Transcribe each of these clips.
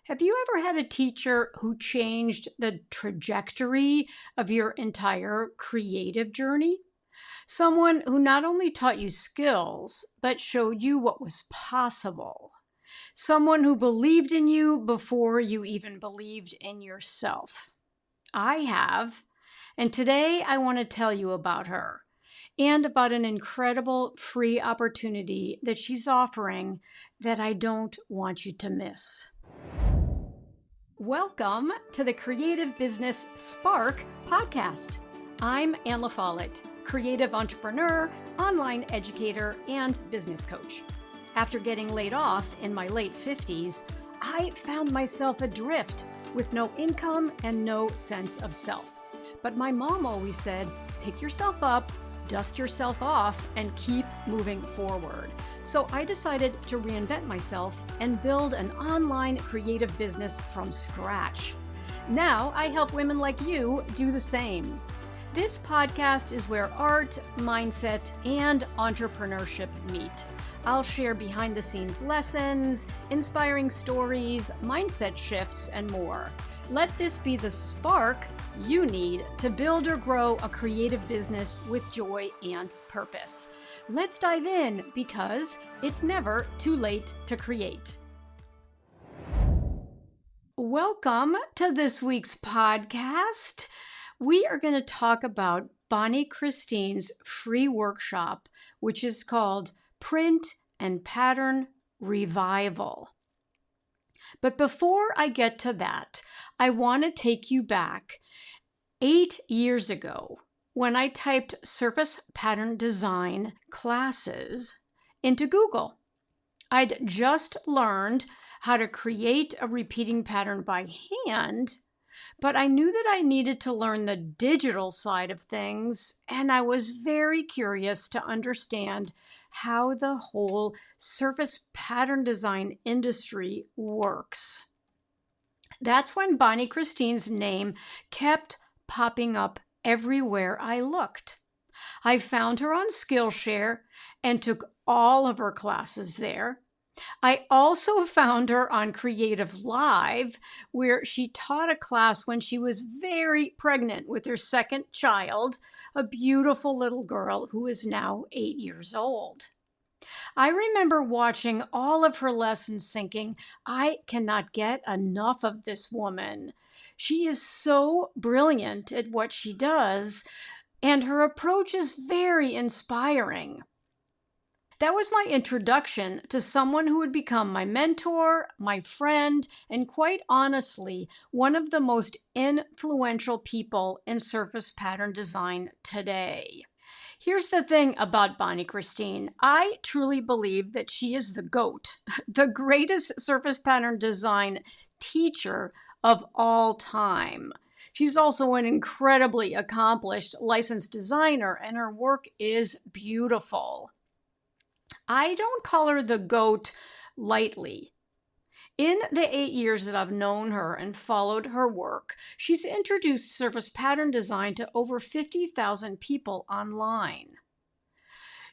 Have you ever had a teacher who changed the trajectory of your entire creative journey? Someone who not only taught you skills, but showed you what was possible. Someone who believed in you before you even believed in yourself. I have, and today I want to tell you about her and about an incredible free opportunity that she's offering that I don't want you to miss. Welcome to the Creative Business Spark podcast. I'm Ann LaFollette, creative entrepreneur, online educator, and business coach. After getting laid off in my late 50s, I found myself adrift with no income and no sense of self. But my mom always said, pick yourself up, dust yourself off, and keep moving forward. So I decided to reinvent myself and build an online creative business from scratch. Now I help women like you do the same. This podcast is where art, mindset, and entrepreneurship meet. I'll share behind-the-scenes lessons, inspiring stories, mindset shifts, and more. Let this be the spark you need to build or grow a creative business with joy and purpose. Let's dive in because it's never too late to create. Welcome to this week's podcast. We are going to talk about Bonnie Christine's free workshop, which is called Print and Pattern Revival. But before I get to that, I want to take you back 8 years ago when I typed surface pattern design classes into Google. I'd just learned how to create a repeating pattern by hand, but I knew that I needed to learn the digital side of things, and I was very curious to understand how the whole surface pattern design industry works. That's when Bonnie Christine's name kept popping up everywhere I looked. I found her on Skillshare and took all of her classes there. I also found her on Creative Live, where she taught a class when she was very pregnant with her second child, a beautiful little girl who is now 8 years old. I remember watching all of her lessons thinking, I cannot get enough of this woman. She is so brilliant at what she does, and her approach is very inspiring. That was my introduction to someone who would become my mentor, my friend, and quite honestly, one of the most influential people in surface pattern design today. Here's the thing about Bonnie Christine. I truly believe that she is the GOAT, the greatest surface pattern design teacher of all time. She's also an incredibly accomplished licensed designer, and her work is beautiful. I don't call her the GOAT lightly. In the 8 years that I've known her and followed her work, she's introduced surface pattern design to over 50,000 people online.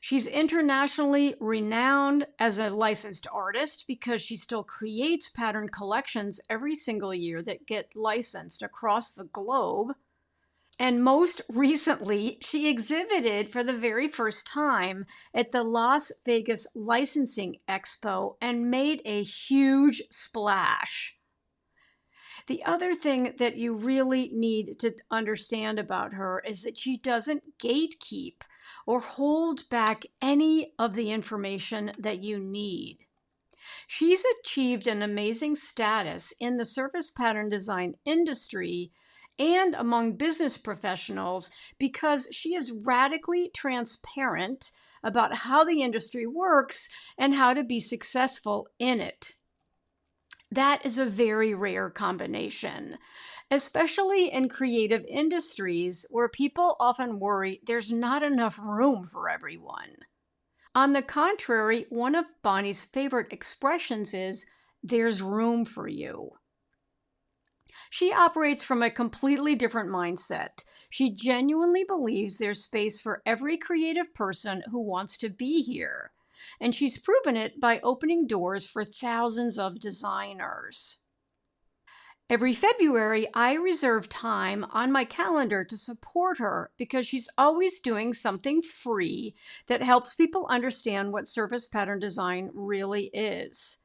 She's internationally renowned as a licensed artist because she still creates pattern collections every single year that get licensed across the globe. And most recently, she exhibited for the very first time at the Las Vegas Licensing Expo and made a huge splash. The other thing that you really need to understand about her is that she doesn't gatekeep or hold back any of the information that you need. She's achieved an amazing status in the surface pattern design industry and among business professionals because she is radically transparent about how the industry works and how to be successful in it. That is a very rare combination, especially in creative industries where people often worry there's not enough room for everyone. On the contrary, one of Bonnie's favorite expressions is, there's room for you. She operates from a completely different mindset. She genuinely believes there's space for every creative person who wants to be here. And she's proven it by opening doors for thousands of designers. Every February, I reserve time on my calendar to support her because she's always doing something free that helps people understand what surface pattern design really is.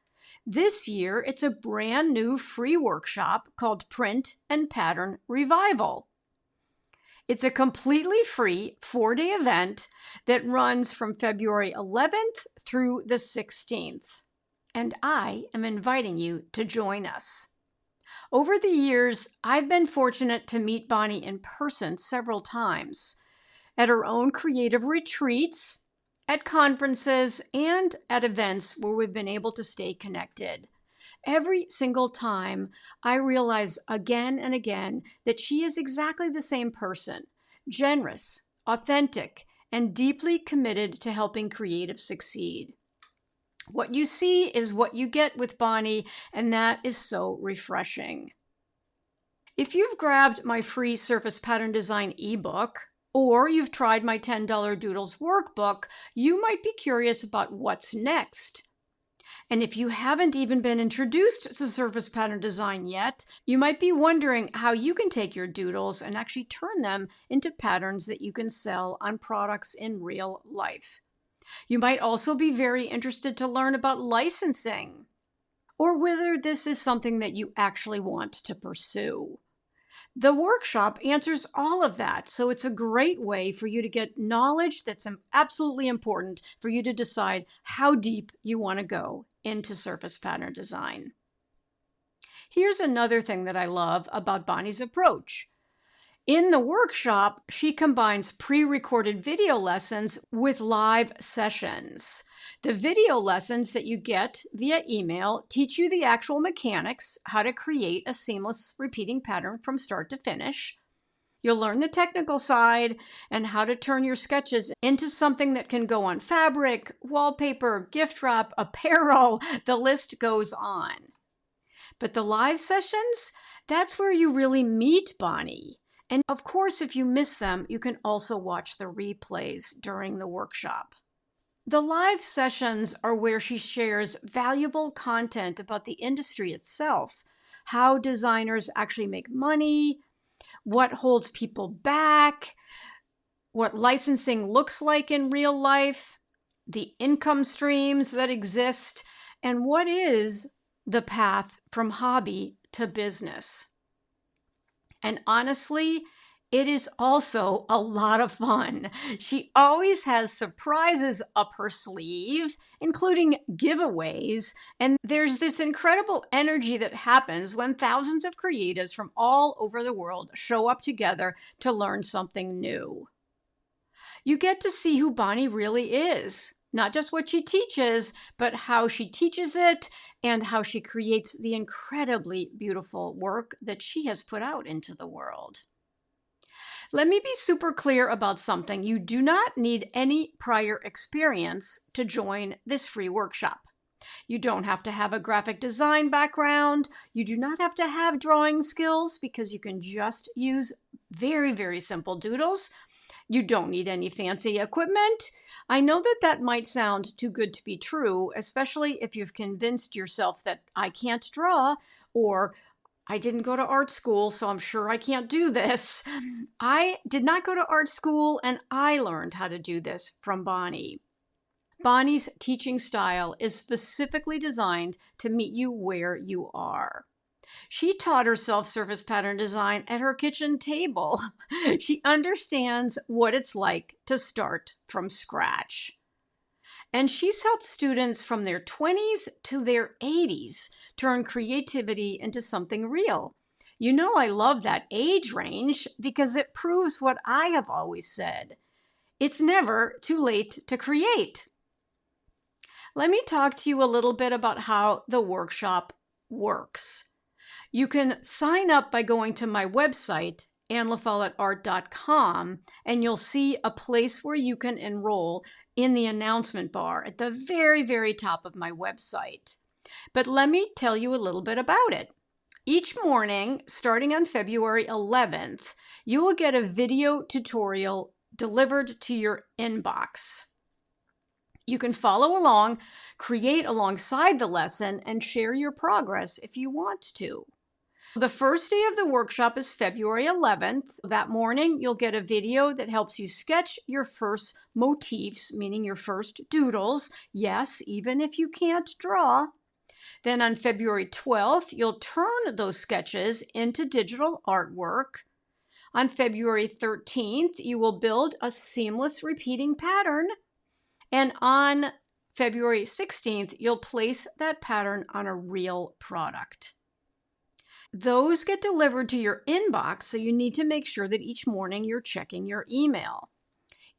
This year, it's a brand new free workshop called Print and Pattern Revival. It's a completely free 4-day event that runs from February 11th through the 16th. And I am inviting you to join us. Over the years, I've been fortunate to meet Bonnie in person several times at her own creative retreats, at conferences, and at events where we've been able to stay connected. Every single time, I realize again and again that she is exactly the same person, generous, authentic, and deeply committed to helping creatives succeed. What you see is what you get with Bonnie, and that is so refreshing. If you've grabbed my free Surface Pattern Design ebook, or you've tried my $10 Doodles workbook, you might be curious about what's next. And if you haven't even been introduced to surface pattern design yet, you might be wondering how you can take your doodles and actually turn them into patterns that you can sell on products in real life. You might also be very interested to learn about licensing, or whether this is something that you actually want to pursue. The workshop answers all of that, so it's a great way for you to get knowledge that's absolutely important for you to decide how deep you want to go into surface pattern design. Here's another thing that I love about Bonnie's approach. In the workshop, she combines pre-recorded video lessons with live sessions. The video lessons that you get via email teach you the actual mechanics, how to create a seamless repeating pattern from start to finish. You'll learn the technical side and how to turn your sketches into something that can go on fabric, wallpaper, gift wrap, apparel, the list goes on. But the live sessions, that's where you really meet Bonnie. And of course, if you miss them, you can also watch the replays during the workshop. The live sessions are where she shares valuable content about the industry itself, how designers actually make money, what holds people back, what licensing looks like in real life, the income streams that exist, and what is the path from hobby to business. And honestly, it is also a lot of fun. She always has surprises up her sleeve, including giveaways, and there's this incredible energy that happens when thousands of creatives from all over the world show up together to learn something new. You get to see who Bonnie really is, not just what she teaches, but how she teaches it and how she creates the incredibly beautiful work that she has put out into the world. Let me be super clear about something. You do not need any prior experience to join this free workshop. You don't have to have a graphic design background. You do not have to have drawing skills because you can just use very, very simple doodles. You don't need any fancy equipment. I know that that might sound too good to be true, especially if you've convinced yourself that I can't draw, or I didn't go to art school, so I'm sure I can't do this. I did not go to art school, and I learned how to do this from Bonnie. Bonnie's teaching style is specifically designed to meet you where you are. She taught herself surface pattern design at her kitchen table. She understands what it's like to start from scratch. And she's helped students from their 20s to their 80s turn creativity into something real. You know, I love that age range because it proves what I have always said. It's never too late to create. Let me talk to you a little bit about how the workshop works. You can sign up by going to my website, annelafollettart.com, and you'll see a place where you can enroll in the announcement bar at the very, very top of my website. But let me tell you a little bit about it. Each morning, starting on February 11th, you will get a video tutorial delivered to your inbox. You can follow along, create alongside the lesson, and share your progress if you want to. The first day of the workshop is February 11th. That morning, you'll get a video that helps you sketch your first motifs, meaning your first doodles. Yes, even if you can't draw. Then on February 12th, you'll turn those sketches into digital artwork. On February 13th, you will build a seamless repeating pattern. And on February 16th, you'll place that pattern on a real product. Those get delivered to your inbox, so you need to make sure that each morning you're checking your email.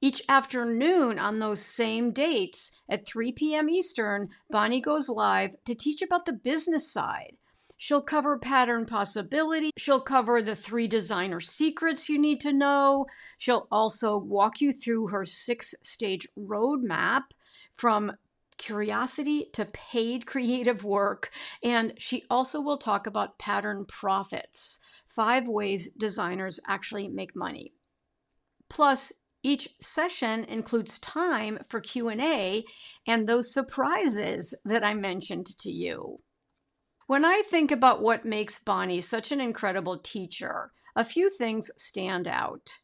Each afternoon on those same dates at 3 p.m. Eastern, Bonnie goes live to teach about the business side. She'll cover pattern possibility. She'll cover the 3 designer secrets you need to know. She'll also walk you through her 6-stage roadmap from curiosity to paid creative work. And she also will talk about pattern profits, 5 ways designers actually make money. Plus, each session includes time for Q&A and those surprises that I mentioned to you. When I think about what makes Bonnie such an incredible teacher, a few things stand out.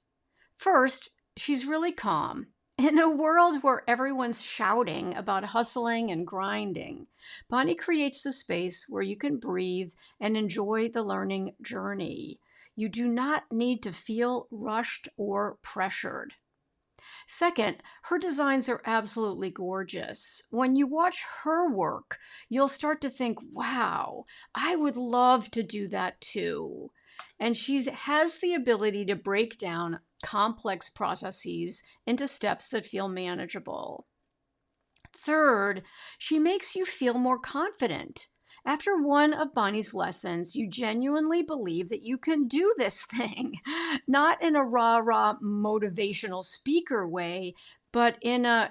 First, she's really calm. In a world where everyone's shouting about hustling and grinding, Bonnie creates the space where you can breathe and enjoy the learning journey. You do not need to feel rushed or pressured. Second, her designs are absolutely gorgeous. When you watch her work, you'll start to think, wow, I would love to do that too. And she has the ability to break down complex processes into steps that feel manageable. Third, she makes you feel more confident. After one of Bonnie's lessons, you genuinely believe that you can do this thing, not in a rah-rah motivational speaker way, but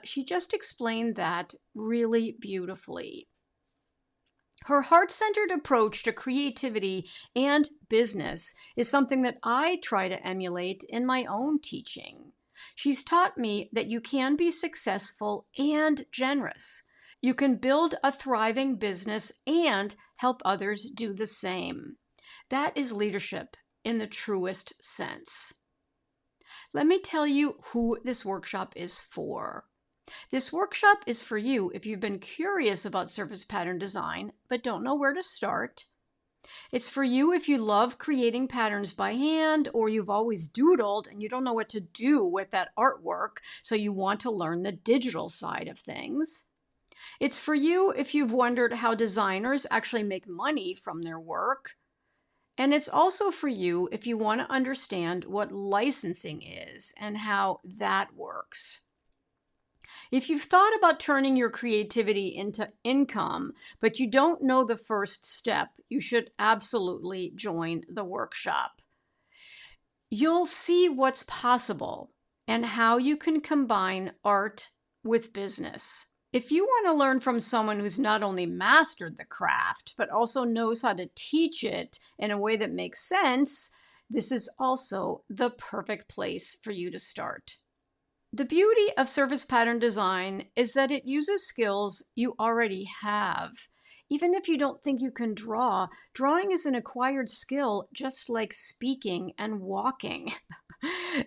she just explained that really beautifully. Her heart-centered approach to creativity and business is something that I try to emulate in my own teaching. She's taught me that you can be successful and generous. You can build a thriving business and help others do the same. That is leadership in the truest sense. Let me tell you who this workshop is for. This workshop is for you if you've been curious about surface pattern design but don't know where to start. It's for you if you love creating patterns by hand, or you've always doodled and you don't know what to do with that artwork, so you want to learn the digital side of things. It's for you if you've wondered how designers actually make money from their work. And it's also for you if you want to understand what licensing is and how that works. If you've thought about turning your creativity into income, but you don't know the first step, you should absolutely join the workshop. You'll see what's possible and how you can combine art with business. If you want to learn from someone who's not only mastered the craft, but also knows how to teach it in a way that makes sense, this is also the perfect place for you to start. The beauty of surface pattern design is that it uses skills you already have. Even if you don't think you can draw, drawing is an acquired skill just like speaking and walking.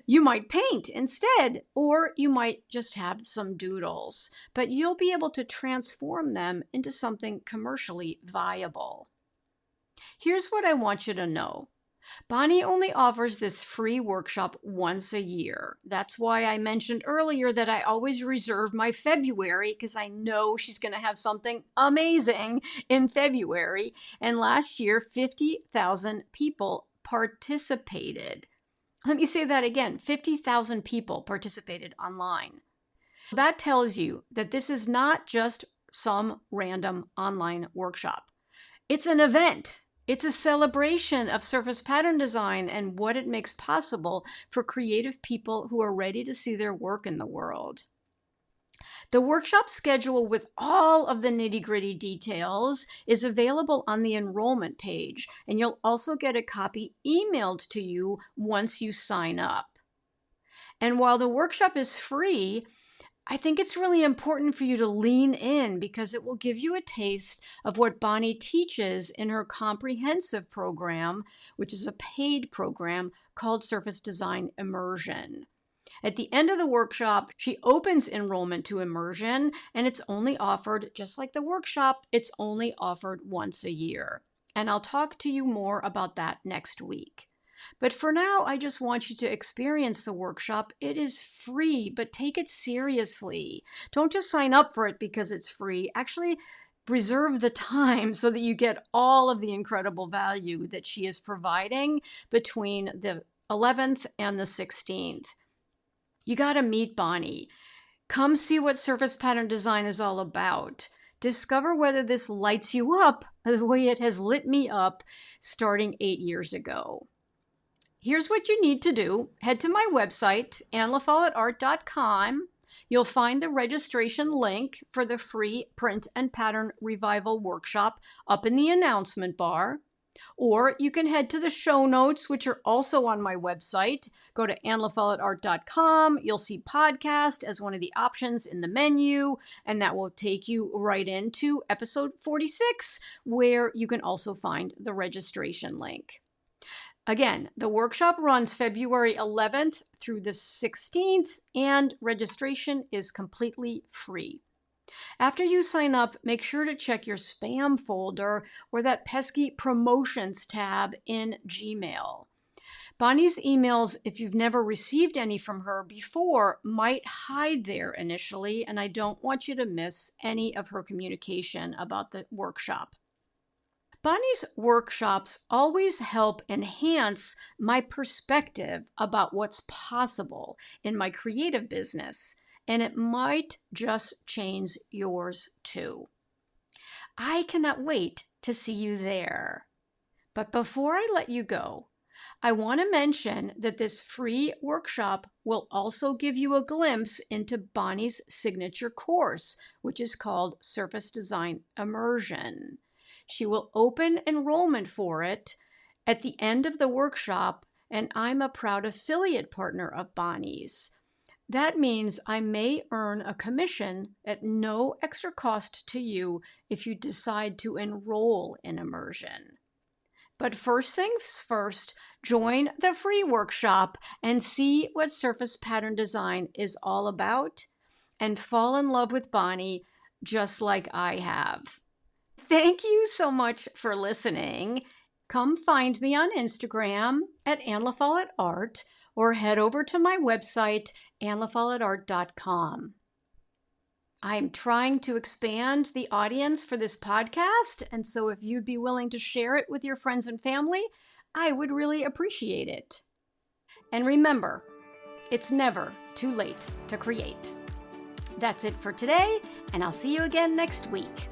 You might paint instead, or you might just have some doodles, but you'll be able to transform them into something commercially viable. Here's what I want you to know. Bonnie only offers this free workshop once a year. That's why I mentioned earlier that I always reserve my February, because I know she's going to have something amazing in February. And last year, 50,000 people participated. Let me say that again, 50,000 people participated online. That tells you that this is not just some random online workshop. It's an event. It's a celebration of surface pattern design and what it makes possible for creative people who are ready to see their work in the world. The workshop schedule with all of the nitty-gritty details is available on the enrollment page, and you'll also get a copy emailed to you once you sign up. And while the workshop is free, I think it's really important for you to lean in because it will give you a taste of what Bonnie teaches in her comprehensive program, which is a paid program called Surface Design Immersion. At the end of the workshop, she opens enrollment to immersion, and it's only offered, just like the workshop, it's only offered once a year. And I'll talk to you more about that next week. But for now, I just want you to experience the workshop. It is free, but take it seriously. Don't just sign up for it because it's free. Actually, reserve the time so that you get all of the incredible value that she is providing between the 11th and the 16th. You got to meet Bonnie. Come see what surface pattern design is all about. Discover whether this lights you up the way it has lit me up starting 8 years ago. Here's what you need to do. Head to my website, annlafollettart.com. You'll find the registration link for the free Print and Pattern Revival Workshop up in the announcement bar. Or you can head to the show notes, which are also on my website. Go to annlafollettart.com. You'll see podcast as one of the options in the menu, and that will take you right into episode 46, where you can also find the registration link. Again, the workshop runs February 11th through the 16th, and registration is completely free. After you sign up, make sure to check your spam folder or that pesky promotions tab in Gmail. Bonnie's emails, if you've never received any from her before, might hide there initially, and I don't want you to miss any of her communication about the workshop. Bonnie's workshops always help enhance my perspective about what's possible in my creative business, and it might just change yours too. I cannot wait to see you there. But before I let you go, I want to mention that this free workshop will also give you a glimpse into Bonnie's signature course, which is called Surface Design Immersion. She will open enrollment for it at the end of the workshop, and I'm a proud affiliate partner of Bonnie's. That means I may earn a commission at no extra cost to you if you decide to enroll in immersion. But first things first, join the free workshop and see what surface pattern design is all about, and fall in love with Bonnie just like I have. Thank you so much for listening. Come find me on Instagram at annlafollettart or head over to my website, annlafollettart.com. I'm trying to expand the audience for this podcast, and so if you'd be willing to share it with your friends and family, I would really appreciate it. And remember, it's never too late to create. That's it for today, and I'll see you again next week.